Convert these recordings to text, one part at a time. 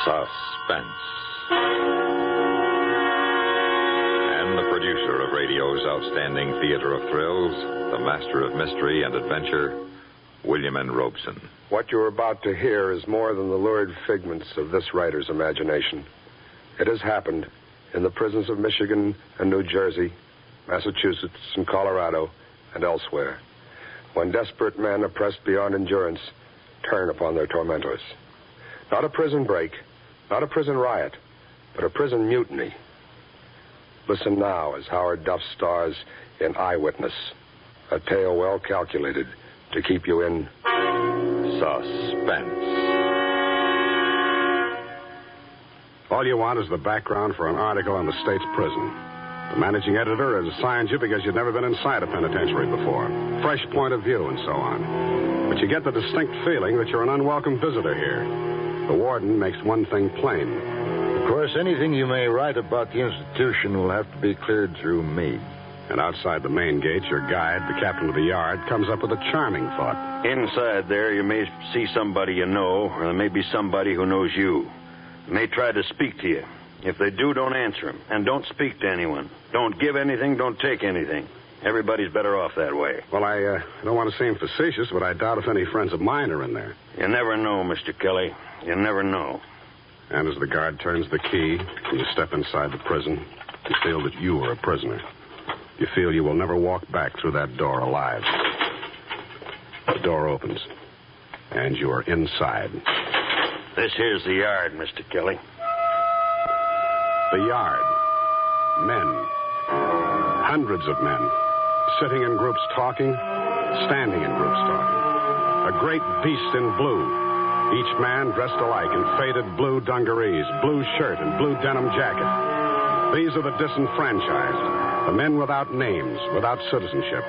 Suspense. And the producer of radio's outstanding theater of thrills, the master of mystery and adventure, William N. Robeson. What you're about to hear is more than the lurid figments of this writer's imagination. It has happened in the prisons of Michigan and New Jersey, Massachusetts and Colorado, and elsewhere, when desperate men oppressed beyond endurance turn upon their tormentors. Not a prison break, not a prison riot, but a prison mutiny. Listen now as Howard Duff stars in Eyewitness, a tale well calculated to keep you in suspense. All you want is the background for an article on the state's prison. The managing editor has assigned you because you've never been inside a penitentiary before. Fresh point of view and so on. But you get the distinct feeling that you're an unwelcome visitor here. The warden makes one thing plain. Of course, anything you may write about the institution will have to be cleared through me. And outside the main gate, your guide, the captain of the yard, comes up with a charming thought. Inside there, you may see somebody you know, or there may be somebody who knows you. They may try to speak to you. If they do, don't answer them. And don't speak to anyone. Don't give anything, don't take anything. Everybody's better off that way. Well, I don't want to seem facetious, but I doubt if any friends of mine are in there. You never know, Mr. Kelly. You never know. And as the guard turns the key and you step inside the prison, you feel that you are a prisoner. You feel you will never walk back through that door alive. The door opens, and you are inside. This here's the yard, Mr. Kelly. The yard. Men. Hundreds of men. Sitting in groups talking, standing in groups talking. A great beast in blue. Each man dressed alike in faded blue dungarees, blue shirt, and blue denim jacket. These are the disenfranchised, the men without names, without citizenship.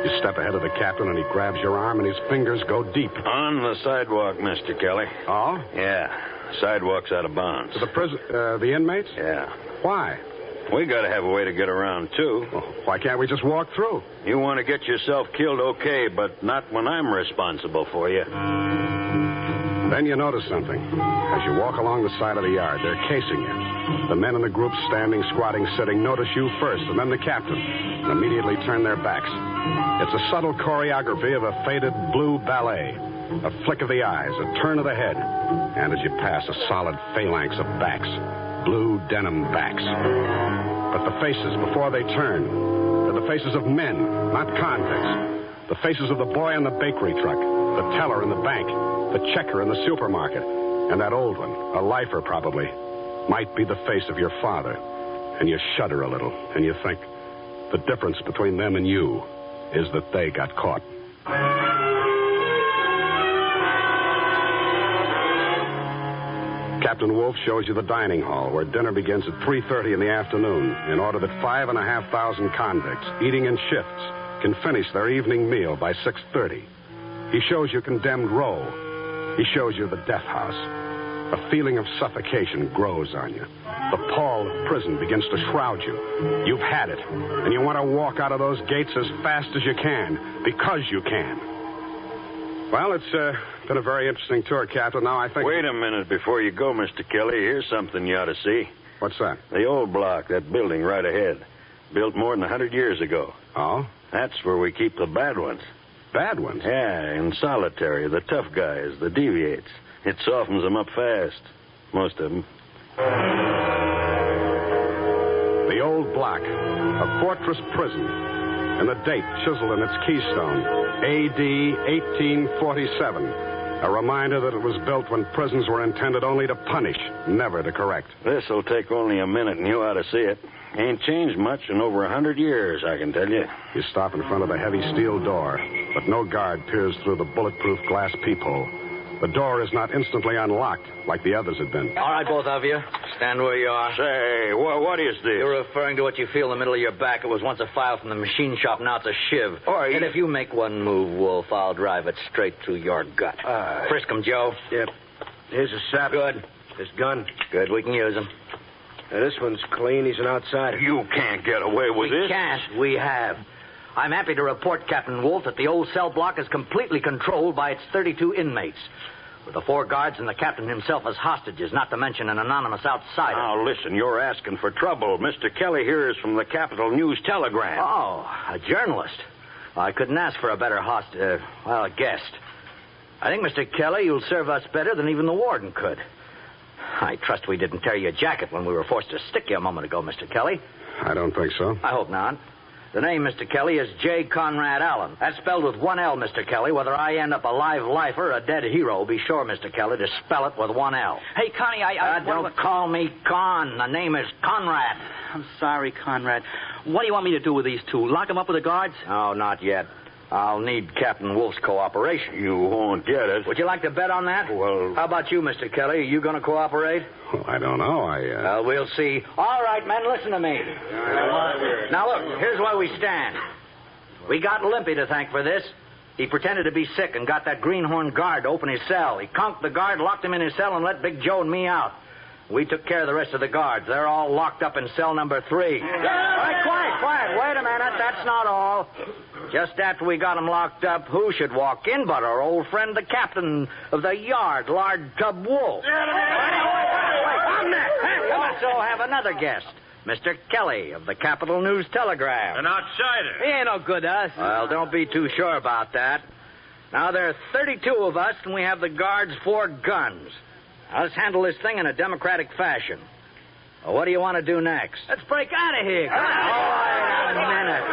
You step ahead of the captain, and he grabs your arm, and his fingers go deep. On the sidewalk, Mr. Kelly. Oh? Yeah. Sidewalk's out of bounds. To the inmates? Yeah. Why? We gotta have a way to get around, too. Well, why can't we just walk through? You want to get yourself killed, okay, but not when I'm responsible for you. Then you notice something. As you walk along the side of the yard, they're casing you. The men in the group standing, squatting, sitting, notice you first, and then the captain, and immediately turn their backs. It's a subtle choreography of a faded blue ballet. A flick of the eyes, a turn of the head, and as you pass, a solid phalanx of backs. Blue denim backs. But the faces, before they turn, they're the faces of men, not convicts. The faces of the boy in the bakery truck, the teller in the bank, the checker in the supermarket, and that old one, a lifer probably, might be the face of your father. And you shudder a little, and you think, the difference between them and you is that they got caught. Captain Wolf shows you the dining hall, where dinner begins at 3:30 in the afternoon, in order that 5,500 convicts, eating in shifts, can finish their evening meal by 6:30. He shows you condemned row. He shows you the death house. A feeling of suffocation grows on you. The pall of prison begins to shroud you. You've had it, and you want to walk out of those gates as fast as you can, because you can. Well, it's been a very interesting tour, Captain. Now I think... Wait a minute before you go, Mr. Kelly. Here's something you ought to see. What's that? The old block, that building right ahead. Built more than 100 years ago. Oh? That's where we keep the bad ones. Bad ones? Yeah, in solitary, the tough guys, the deviates. It softens them up fast. Most of them. The old block, a fortress prison, and the date chiseled in its keystone, A.D. 1847. A reminder that it was built when prisons were intended only to punish, never to correct. This'll take only a minute, and you ought to see it. Ain't changed much in over 100 years, I can tell you. You stop in front of the heavy steel door, but no guard peers through the bulletproof glass peephole. The door is not instantly unlocked like the others had been. All right, both of you. Stand where you are. Say, what is this? You're referring to what you feel in the middle of your back. It was once a file from the machine shop, now it's a shiv. And if you make one move, Wolf, I'll drive it straight through your gut. Frisk him, Joe. Yep. Here's a sap. Good. This gun. Good, we can use him. This one's clean. He's an outsider. You can't get away with this. We can't. We have. I'm happy to report, Captain Wolf, that the old cell block is completely controlled by its 32 inmates. with the 4 guards and the captain himself as hostages, not to mention an anonymous outsider. Now, listen, you're asking for trouble. Mr. Kelly here is from the Capital News Telegram. Oh, a journalist. I couldn't ask for a better guest. I think, Mr. Kelly, you'll serve us better than even the warden could. I trust we didn't tear your jacket when we were forced to stick you a moment ago, Mr. Kelly. I don't think so. I hope not. The name, Mr. Kelly, is J. Conrad Allen. That's spelled with 1 L, Mr. Kelly. Whether I end up a live lifer or a dead hero, be sure, Mr. Kelly, to spell it with 1 L. Hey, Connie, Don't call me Con. The name is Conrad. I'm sorry, Conrad. What do you want me to do with these 2? Lock them up with the guards? Oh, not yet. I'll need Captain Wolf's cooperation. You won't get it. Would you like to bet on that? Well... How about you, Mr. Kelly? Are you going to cooperate? Well, I don't know. We'll see. All right, men, listen to me. Now, look, here's where we stand. We got Limpy to thank for this. He pretended to be sick and got that greenhorn guard to open his cell. He conked the guard, locked him in his cell, and let Big Joe and me out. We took care of the rest of the guards. They're all locked up in cell number 3. All right, quiet. Wait a minute. That's not all. Just after we got them locked up, who should walk in but our old friend, the captain of the yard, Lard Tub Wolf. Wait, I'm next. We also have another guest, Mr. Kelly of the Capital News Telegram. An outsider. He ain't no good to us. Well, don't be too sure about that. Now, there are 32 of us, and we have the guards 4 guns. Now, let's handle this thing in a democratic fashion. Well, what do you want to do next? Let's break out of here.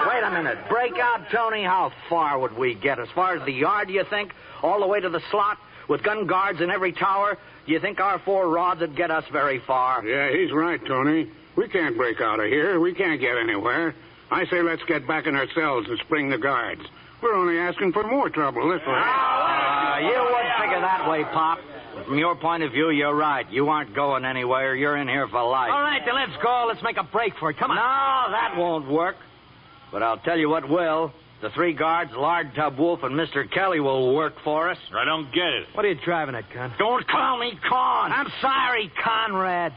Wait a minute. Break out, Tony? How far would we get? As far as the yard, do you think? All the way to the slot? With gun guards in every tower? Do you think our 4 rods would get us very far? Yeah, he's right, Tony. We can't break out of here. We can't get anywhere. I say let's get back in our cells and spring the guards. We're only asking for more trouble this way. You would figure that way, Pop. From your point of view, you're right. You aren't going anywhere. You're in here for life. All right, then let's go. Let's make a break for it. Come on. No, that won't work. But I'll tell you what will. The 3 guards, Lard Tub Wolf and Mr. Kelly, will work for us. I don't get it. What are you driving at, Con? Don't call me Con. I'm sorry, Conrad.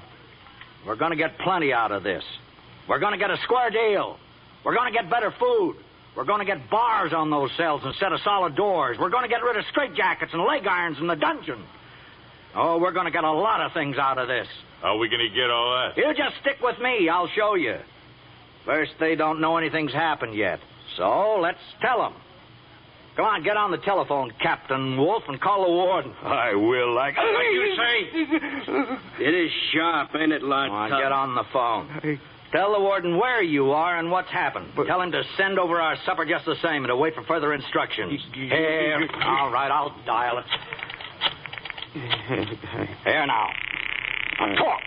We're going to get plenty out of this. We're going to get a square deal. We're going to get better food. We're going to get bars on those cells instead of solid doors. We're going to get rid of straitjackets and leg irons in the dungeon. Oh, we're going to get a lot of things out of this. How are we going to get all that? You just stick with me. I'll show you. First, they don't know anything's happened yet. So, let's tell them. Come on, get on the telephone, Captain Wolf, and call the warden. I will, like you say. It is sharp, ain't it, Lard? Come on, get on the phone. Tell the warden where you are and what's happened. Tell him to send over our supper just the same and to wait for further instructions. Here. All right, I'll dial it. Here now. Now talk.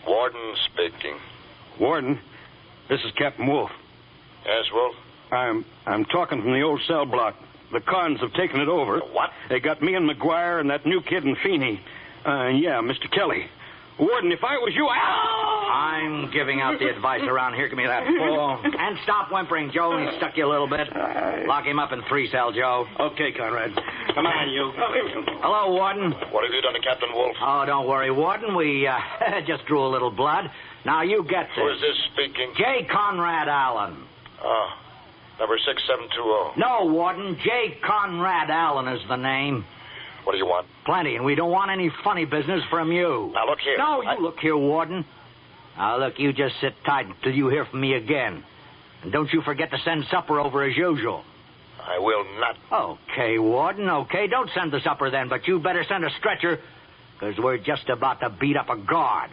Warden speaking. Warden, this is Captain Wolf. Yes, Wolf? I'm talking from the old cell block. The Cons have taken it over. What? They got me and McGuire and that new kid and Feeney. Yeah, Mr. Kelly. Warden, if I was you, I'm giving out the advice around here. Give me that phone. And stop whimpering, Joe. He stuck you a little bit. Lock him up in 3-cell, Joe. Okay, Conrad. Come on, you. Hello, Warden. What have you done to Captain Wolf? Oh, don't worry, Warden. We just drew a little blood. Now, you get this. Who is this speaking? J. Conrad Allen. Number 6720. No, Warden. J. Conrad Allen is the name. What do you want? Plenty, and we don't want any funny business from you. Now, look here. No, you look here, Warden. Now, look, you just sit tight until you hear from me again. And don't you forget to send supper over as usual. I will not. Okay, Warden, okay. Don't send the supper then, but you better send a stretcher, because we're just about to beat up a guard.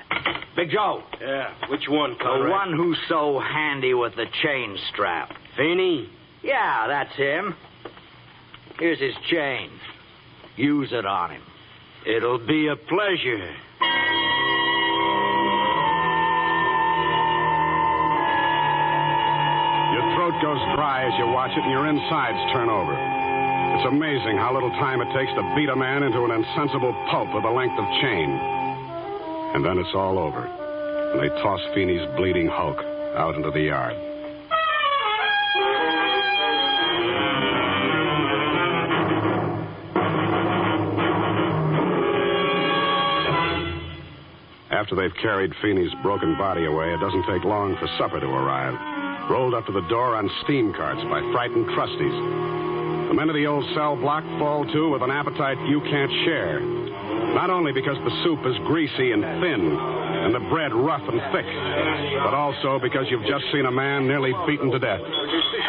Big Joe. Yeah, which one, Conrad? The one who's so handy with the chain strap. Feeney? Yeah, that's him. Here's his chain. Use it on him. It'll be a pleasure. Your throat goes dry as you watch it and your insides turn over. It's amazing how little time it takes to beat a man into an insensible pulp with a length of chain. And then it's all over. And they toss Feeney's bleeding hulk out into the yard. After they've carried Feeney's broken body away, it doesn't take long for supper to arrive. Rolled up to the door on steam carts by frightened trusties. The men of the old cell block fall to with an appetite you can't share. Not only because the soup is greasy and thin, and the bread rough and thick, but also because you've just seen a man nearly beaten to death.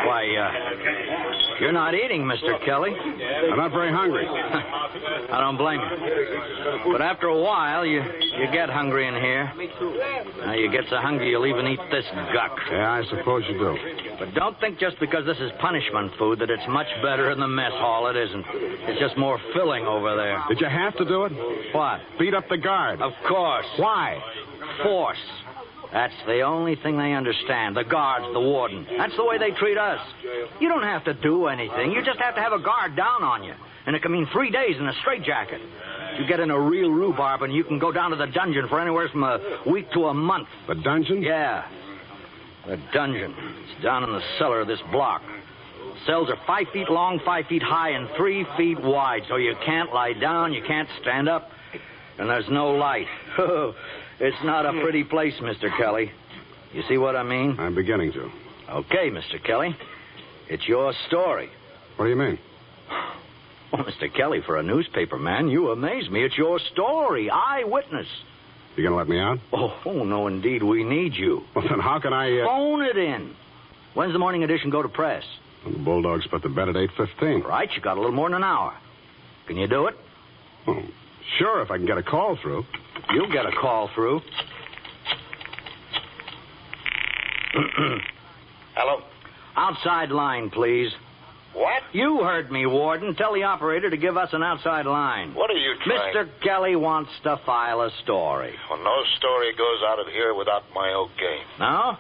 Why, you're not eating, Mr. Kelly. I'm not very hungry. I don't blame you. But after a while, you get hungry in here. Now, you get so hungry you'll even eat this guck. Yeah, I suppose you do. But don't think just because this is punishment food that it's much better in the mess hall. It isn't. It's just more filling over there. Did you have to do it? What? Beat up the guard. Of course. Why? Force. That's the only thing they understand. The guards, the warden. That's the way they treat us. You don't have to do anything. You just have to have a guard down on you. And it can mean 3 days in a straitjacket. You get in a real rhubarb and you can go down to the dungeon for anywhere from a week to a month. The dungeon? Yeah. The dungeon. It's down in the cellar of this block. Cells are 5 feet long, 5 feet high, and 3 feet wide. So you can't lie down, you can't stand up, and there's no light. It's not a pretty place, Mr. Kelly. You see what I mean? I'm beginning to. Okay, Mr. Kelly. It's your story. What do you mean? Well, Mr. Kelly, for a newspaper man, you amaze me. It's your story. Eyewitness. You gonna let me out? Oh, no, indeed. We need you. Well, then how can I... Phone it in. When's the morning edition go to press? Well, the Bulldogs put to bed at 8:15. Right, you got a little more than an hour. Can you do it? Oh, sure, if I can get a call through. You'll get a call through. Hello? Outside line, please. What? You heard me, Warden. Tell the operator to give us an outside line. What are you trying... Mr. Kelly wants to file a story. Well, no story goes out of here without my okay. No?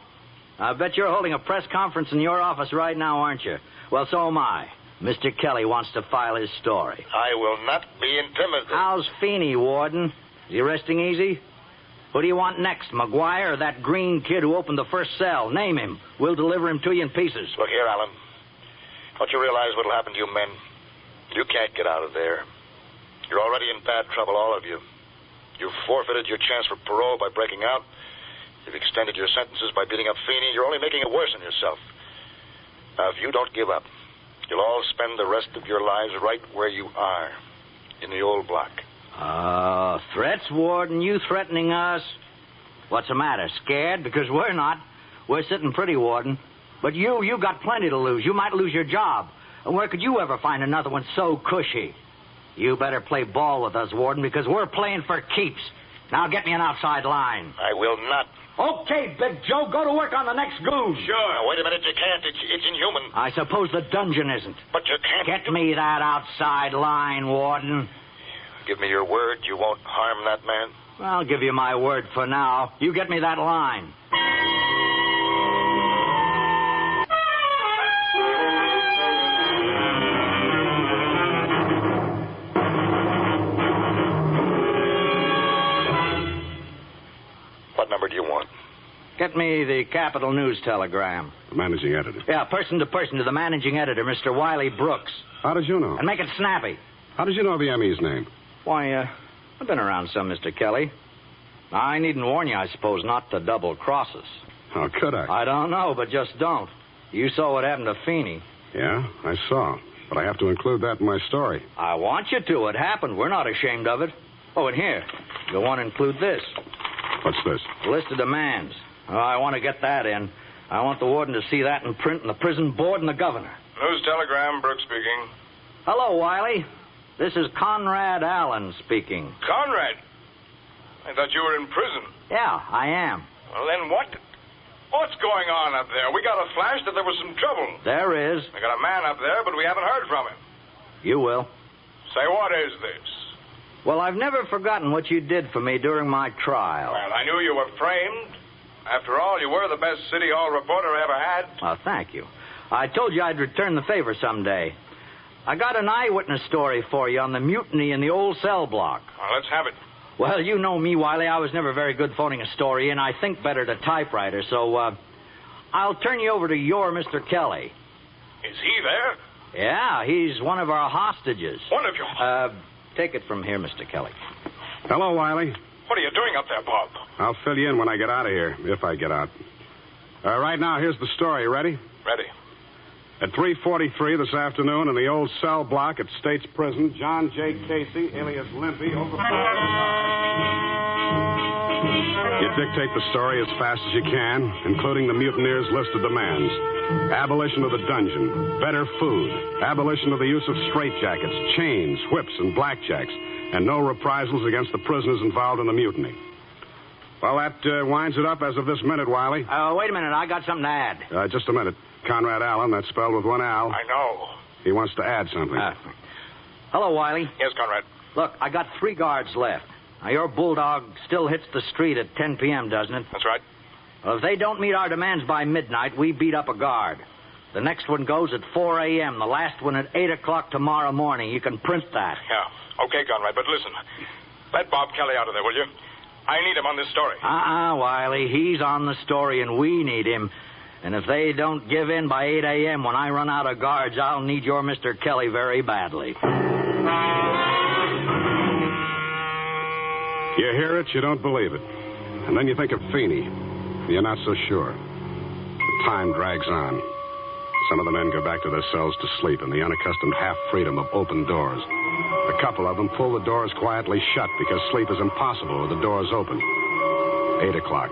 I bet you're holding a press conference in your office right now, aren't you? Well, so am I. Mr. Kelly wants to file his story. I will not be intimidated. How's Feeney, Warden? Is he resting easy? Who do you want next, McGuire or that green kid who opened the first cell? Name him. We'll deliver him to you in pieces. Look here, Alan. Don't you realize what'll happen to you men? You can't get out of there. You're already in bad trouble, all of you. You've forfeited your chance for parole by breaking out. You've extended your sentences by beating up Feeney. You're only making it worse on yourself. Now, if you don't give up, you'll all spend the rest of your lives right where you are, in the old block. Threats, Warden? You threatening us? What's the matter? Scared? Because we're not. We're sitting pretty, Warden. But you got plenty to lose. You might lose your job. And where could you ever find another one so cushy? You better play ball with us, Warden, because we're playing for keeps. Now get me an outside line. I will not. Okay, Big Joe, go to work on the next goon. Sure. Now, wait a minute, you can't. It's inhuman. I suppose the dungeon isn't. But you can't... Get me that outside line, Warden. Give me your word you won't harm that man? I'll give you my word for now. You get me that line. What number do you want? Get me the Capital News telegram. The managing editor. Yeah, person to the managing editor, Mr. Wiley Brooks. How did you know? And make it snappy. How did you know the ME's name? Why, I've been around some, Mr. Kelly. I needn't warn you, I suppose, not to double-cross us. How could I? I don't know, but just don't. You saw what happened to Feeney. Yeah, I saw. But I have to include that in my story. I want you to. It happened. We're not ashamed of it. Oh, and here, you'll want to include this. What's this? List of demands. Oh, I want to get that in. I want the warden to see that in print, and the prison board, and the governor. News telegram, Brooks speaking. Hello, Wiley. This is Conrad Allen speaking. Conrad? I thought you were in prison. Yeah, I am. Well, then what's going on up there? We got a flash that there was some trouble. There is. We got a man up there, but we haven't heard from him. You will. Say, what is this? Well, I've never forgotten what you did for me during my trial. Well, I knew you were framed. After all, you were the best City Hall reporter I ever had. Oh, thank you. I told you I'd return the favor someday. I got an eyewitness story for you on the mutiny in the old cell block. Well, let's have it. Well, you know me, Wiley. I was never very good phoning a story, and I think better to typewriter, so I'll turn you over to your Mr. Kelly. Is he there? Yeah, he's one of our hostages. One of your... Take it from here, Mr. Kelly. Hello, Wiley. What are you doing up there, Bob? I'll fill you in when I get out of here, if I get out. Right now, here's the story. Ready? Ready. At 3:43 this afternoon in the old cell block at State's Prison, John J. Casey, alias Limpy, You dictate the story as fast as you can, including the mutineers' list of demands. Abolition of the dungeon, better food, abolition of the use of straitjackets, chains, whips, and blackjacks, and no reprisals against the prisoners involved in the mutiny. Well, that winds it up as of this minute, Wiley. Wait a minute. I got something to add. Just a minute. Conrad Allen, that's spelled with one L. I know. He wants to add something. Hello, Wiley. Yes, Conrad. Look, I got 3 guards left. Now, your bulldog still hits the street at 10 p.m., doesn't it? That's right. Well, if they don't meet our demands by midnight, we beat up a guard. The next one goes at 4 a.m., the last one at 8 o'clock tomorrow morning. You can print that. Yeah. Okay, Conrad, but listen. Let Bob Kelly out of there, will you? I need him on this story. Wiley. He's on the story, and we need him. And if they don't give in by 8 a.m. when I run out of guards, I'll need your Mr. Kelly very badly. You hear it, you don't believe it. And then you think of Feeney. You're not so sure. The time drags on. Some of the men go back to their cells to sleep in the unaccustomed half-freedom of open doors. A couple of them pull the doors quietly shut because sleep is impossible with the doors open. 8 o'clock.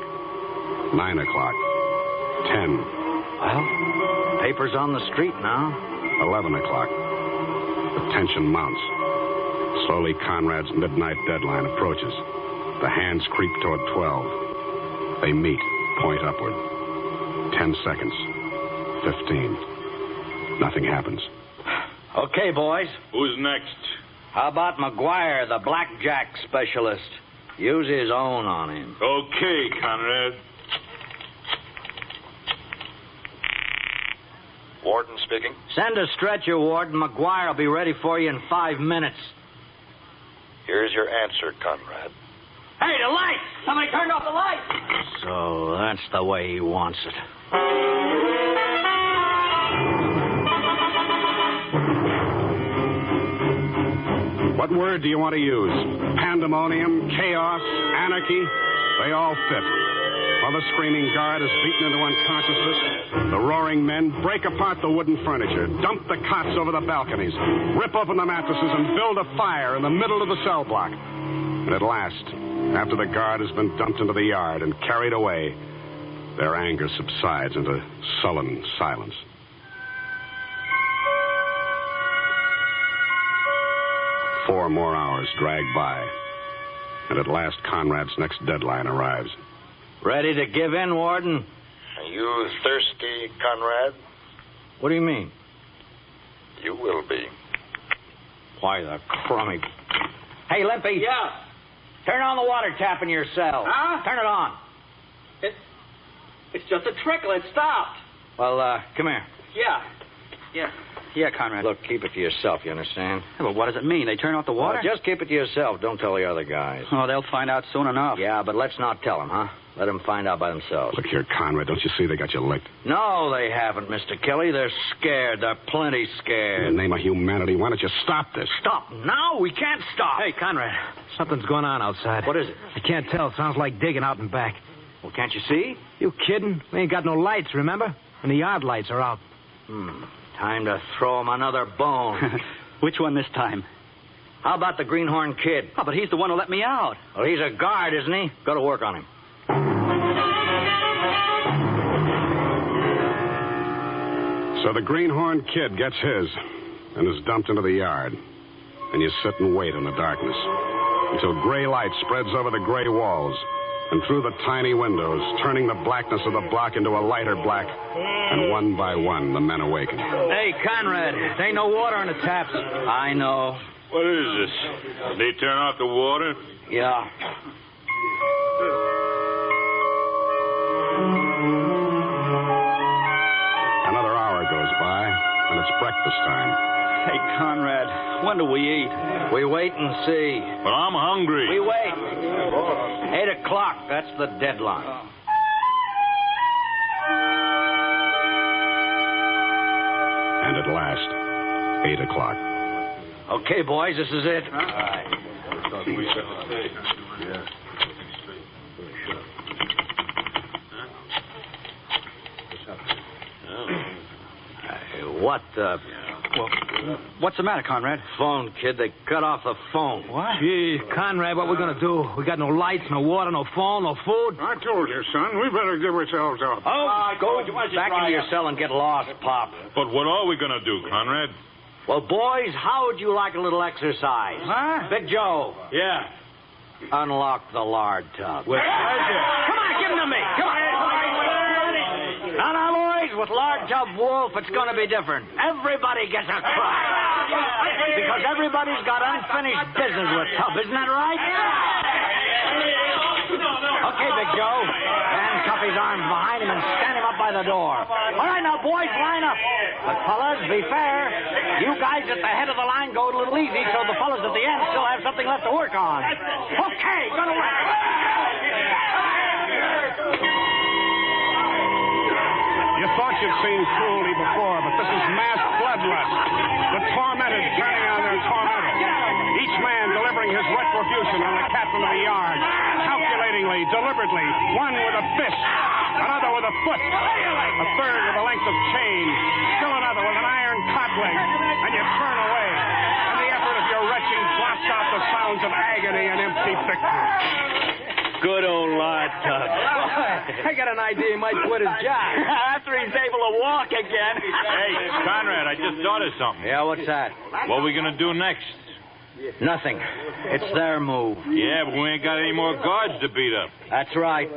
9 o'clock. 10. Well, paper's on the street now. 11 o'clock. The tension mounts. Slowly, Conrad's midnight deadline approaches. The hands creep toward 12. They meet, point upward. 10 seconds. 15. Nothing happens. Okay, boys. Who's next? How about McGuire, the blackjack specialist? Use his own on him. Okay, Conrad. Warden speaking. Send a stretcher, Warden. McGuire will be ready for you in 5 minutes. Here's your answer, Conrad. Hey, the lights! Somebody turned off the lights! So that's the way he wants it. What word do you want to use? Pandemonium, chaos, anarchy? They all fit. While the screaming guard is beaten into unconsciousness, the roaring men break apart the wooden furniture, dump the cots over the balconies, rip open the mattresses, and build a fire in the middle of the cell block. And at last, after the guard has been dumped into the yard and carried away, their anger subsides into sullen silence. Four more hours drag by, and at last Conrad's next deadline arrives. Ready to give in, Warden? Are you thirsty, Conrad? What do you mean? You will be. Why, the crummy... Hey, Limpy. Yeah? Turn on the water tap in your cell. Huh? Turn it on. It's just a trickle. It stopped. Well, come here. Yeah, Conrad. Look, keep it to yourself, you understand? Yeah, but what does it mean? They turn off the water? Just keep it to yourself. Don't tell the other guys. Oh, they'll find out soon enough. Yeah, but let's not tell them, huh? Let them find out by themselves. Look here, Conrad, don't you see they got you licked? No, they haven't, Mr. Kelly. They're scared. They're plenty scared. In the name of humanity, why don't you stop this? Stop now? We can't stop. Hey, Conrad, something's going on outside. What is it? I can't tell. Sounds like digging out and back. Well, can't you see? You kidding? We ain't got no lights, remember? And the yard lights are out. Time to throw him another bone. Which one this time? How about the Greenhorn Kid? Oh, but he's the one who let me out. Well, he's a guard, isn't he? Go to work on him. So the Greenhorn Kid gets his and is dumped into the yard. And you sit and wait in the darkness until gray light spreads over the gray walls and through the tiny windows, turning the blackness of the block into a lighter black. And one by one, the men awaken. Hey, Conrad, there ain't no water in the taps. I know. What is this? Did they turn off the water? Yeah. Another hour goes by, and it's breakfast time. Hey, Conrad, when do we eat? We wait and see. Well, I'm hungry. We wait. 8 o'clock, that's the deadline. And at last, 8 o'clock. Okay, boys, this is it. All right. What the... Well, what's the matter, Conrad? Phone, kid. They cut off the phone. What? Gee, Conrad, what we gonna do? We got no lights, no water, no phone, no food. I told you, son. We better give ourselves up. Oh, go back into your cell and get lost, Pop. But what are we going to do, Conrad? Well, boys, how would you like a little exercise? Huh? Big Joe, Yeah. unlock the lard tub. With pleasure. Come on, give him to me. Come on. Now, boys, with Lard Tub Wolf, it's going to be different. Everybody gets a crack. Because everybody's got unfinished business with Tub, isn't that right? Okay, Big Joe. Handcuff his arms behind him and stand him up by the door. All right, now, boys, line up. But, fellas, be fair. You guys at the head of the line go a little easy so the fellas at the end still have something left to work on. Okay, go to work. You thought you'd seen cruelty before, but this is mass bloodlust. The tormented turning on their tormentor. Each man delivering his retribution on the captain of the yard. Calculatingly, deliberately, one with a fist, another with a foot, a third with a length of chain, still another with an iron codleg, and you turn away. And the effort of your retching blots out the sounds of agony and empty victory. Good old Lard Tub. I got an idea he might quit his job. After he's able to walk again. Hey, Conrad, I just thought of something. Yeah, what's that? What are we going to do next? Nothing. It's their move. Yeah, but we ain't got any more guards to beat up. That's right.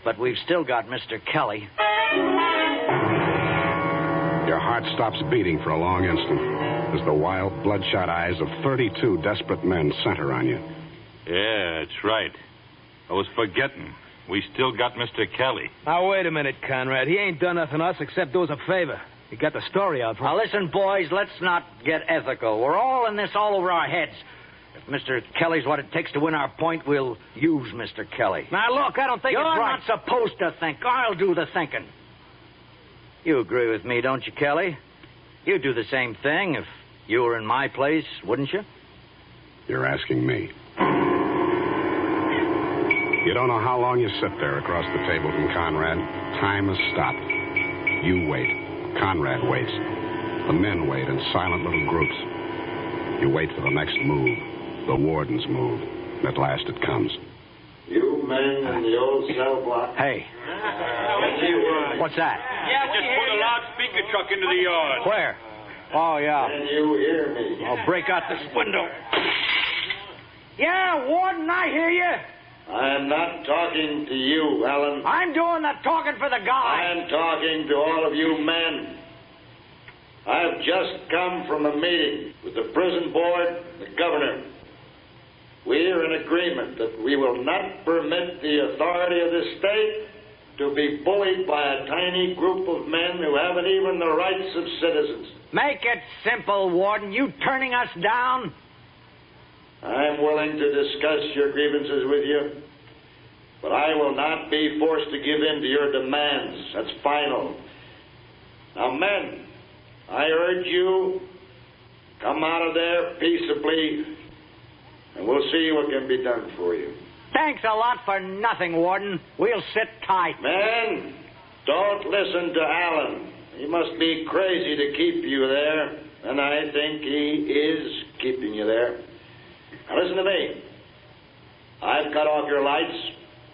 But we've still got Mr. Kelly. Your heart stops beating for a long instant as the wild, bloodshot eyes of 32 desperate men center on you. Yeah, that's right. I was forgetting. We still got Mr. Kelly. Now, wait a minute, Conrad. He ain't done nothing to us except do us a favor. He got the story out for us. Now, listen, boys, let's not get ethical. We're all in this all over our heads. If Mr. Kelly's what it takes to win our point, we'll use Mr. Kelly. Now, look, I don't think You're it's right. not supposed to think. I'll do the thinking. You agree with me, don't you, Kelly? You'd do the same thing if you were in my place, wouldn't you? You're asking me. You don't know how long you sit there across the table from Conrad. Time has stopped. You wait. Conrad waits. The men wait in silent little groups. You wait for the next move, the warden's move. And at last it comes. You men in the old cell block. Hey. What's that? Yeah, just put a loudspeaker truck into the yard. Where? Oh, yeah. Can you hear me? I'll break out this window. Yeah, Warden, I hear you. I'm not talking to you, Alan. I'm doing the talking for the guy. I'm talking to all of you men. I've just come from a meeting with the prison board and the governor. We're in agreement that we will not permit the authority of this state to be bullied by a tiny group of men who haven't even the rights of citizens. Make it simple, Warden. You turning us down? I'm willing to discuss your grievances with you, but I will not be forced to give in to your demands. That's final. Now, men, I urge you, come out of there peaceably, and we'll see what can be done for you. Thanks a lot for nothing, Warden. We'll sit tight. Men, don't listen to Alan. He must be crazy to keep you there, and I think he is keeping you there. Now listen to me. I've cut off your lights,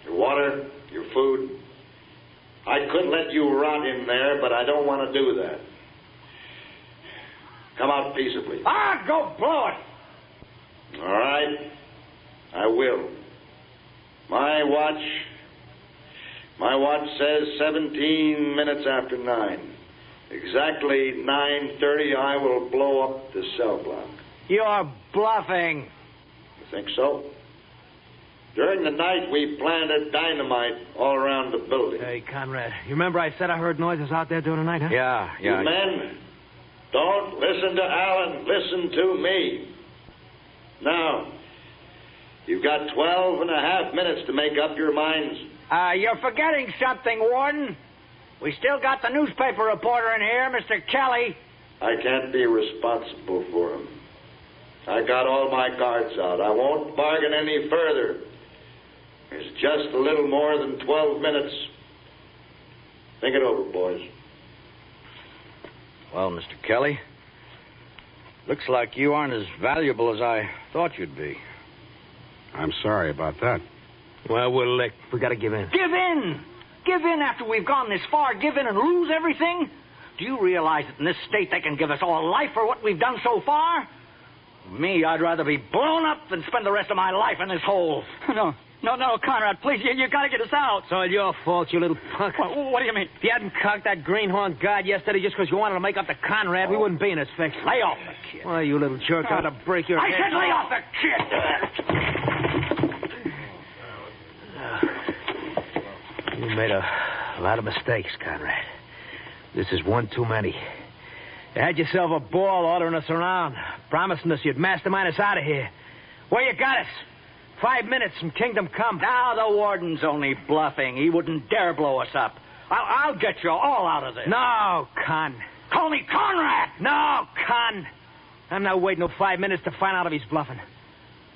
your water, your food. I could let you rot in there, but I don't want to do that. Come out peaceably. Ah, go blow it. All right. I will. My watch says 17 minutes after 9. Exactly 9:30, I will blow up the cell block. You're bluffing. Think so? During the night, we planted dynamite all around the building. Hey, Conrad, you remember I said I heard noises out there during the night, huh? Yeah. You men, don't listen to Alan. Listen to me. Now, you've got 12 and a half minutes to make up your minds. You're forgetting something, Warden. We still got the newspaper reporter in here, Mr. Kelly. I can't be responsible for him. I got all my guards out. I won't bargain any further. There's just a little more than 12 minutes. Think it over, boys. Well, Mr. Kelly, looks like you aren't as valuable as I thought you'd be. I'm sorry about that. Well, we're licked. We gotta give in. Give in! Give in after we've gone this far? Give in and lose everything? Do you realize that in this state they can give us all life for what we've done so far? Me, I'd rather be blown up than spend the rest of my life in this hole. No, Conrad, please, you gotta get us out. It's all your fault, you little punk. What do you mean? If you hadn't cocked that greenhorn guard yesterday just because you wanted to make up to Conrad, we wouldn't be in this fix. Lay off the kid. Well, you little jerk, I ought to break your head. I said lay off the kid! You made a lot of mistakes, Conrad. This is one too many. You had yourself a ball ordering us around, promising us you'd mastermind us out of here. Where you got us? 5 minutes from Kingdom Come. Now the warden's only bluffing. He wouldn't dare blow us up. I'll get you all out of this. No, Con. Call me Conrad! No, Con. I'm not waiting no 5 minutes to find out if he's bluffing.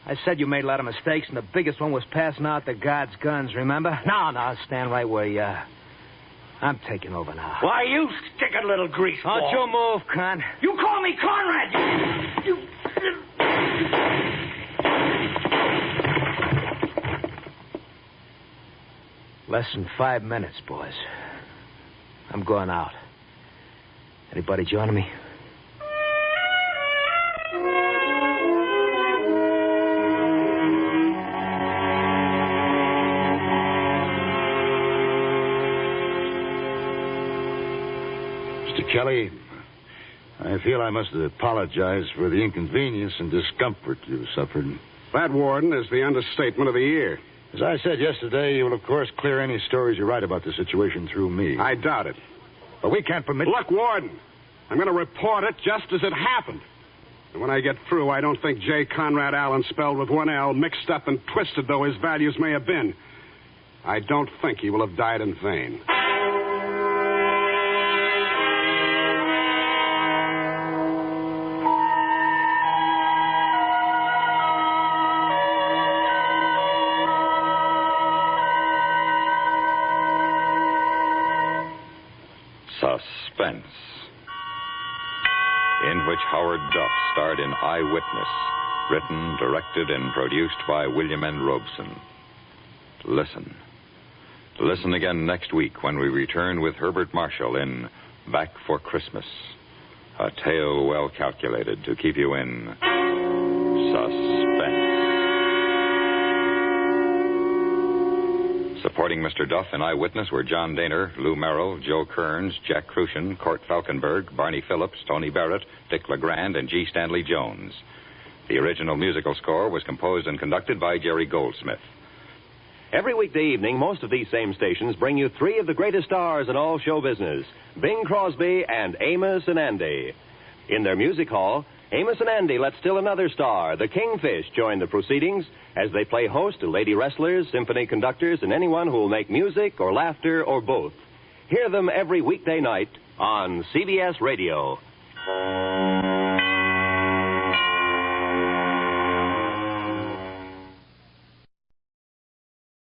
I said you made a lot of mistakes, and the biggest one was passing out the guards' guns, remember? No, stand right where you are. I'm taking over now. Why, you stick a little grease ball. Don't you move, Con. You call me Conrad! You... Less than 5 minutes, boys. I'm going out. Anybody joining me? Mr. Kelly, I feel I must apologize for the inconvenience and discomfort you suffered. That, Warden, is the understatement of the year. As I said yesterday, you will, of course, clear any stories you write about the situation through me. I doubt it. But we can't permit... Look, Warden, I'm going to report it just as it happened. And when I get through, I don't think J. Conrad Allen, spelled with one L, mixed up and twisted though his values may have been, I don't think he will have died in vain. Suspense, in which Howard Duff starred in Eyewitness, written, directed, and produced by William N. Robeson. Listen. Listen again next week when we return with Herbert Marshall in Back for Christmas, a tale well calculated to keep you in suspense. Supporting Mr. Duff in Eyewitness were John Daner, Lou Merrill, Joe Kearns, Jack Crucian, Curt Falkenberg, Barney Phillips, Tony Barrett, Dick LeGrand, and G. Stanley Jones. The original musical score was composed and conducted by Jerry Goldsmith. Every weekday evening, most of these same stations bring you three of the greatest stars in all show business, Bing Crosby and Amos and Andy. In their music hall, Amos and Andy let still another star, the Kingfish, join the proceedings as they play host to lady wrestlers, symphony conductors, and anyone who will make music or laughter or both. Hear them every weekday night on CBS Radio.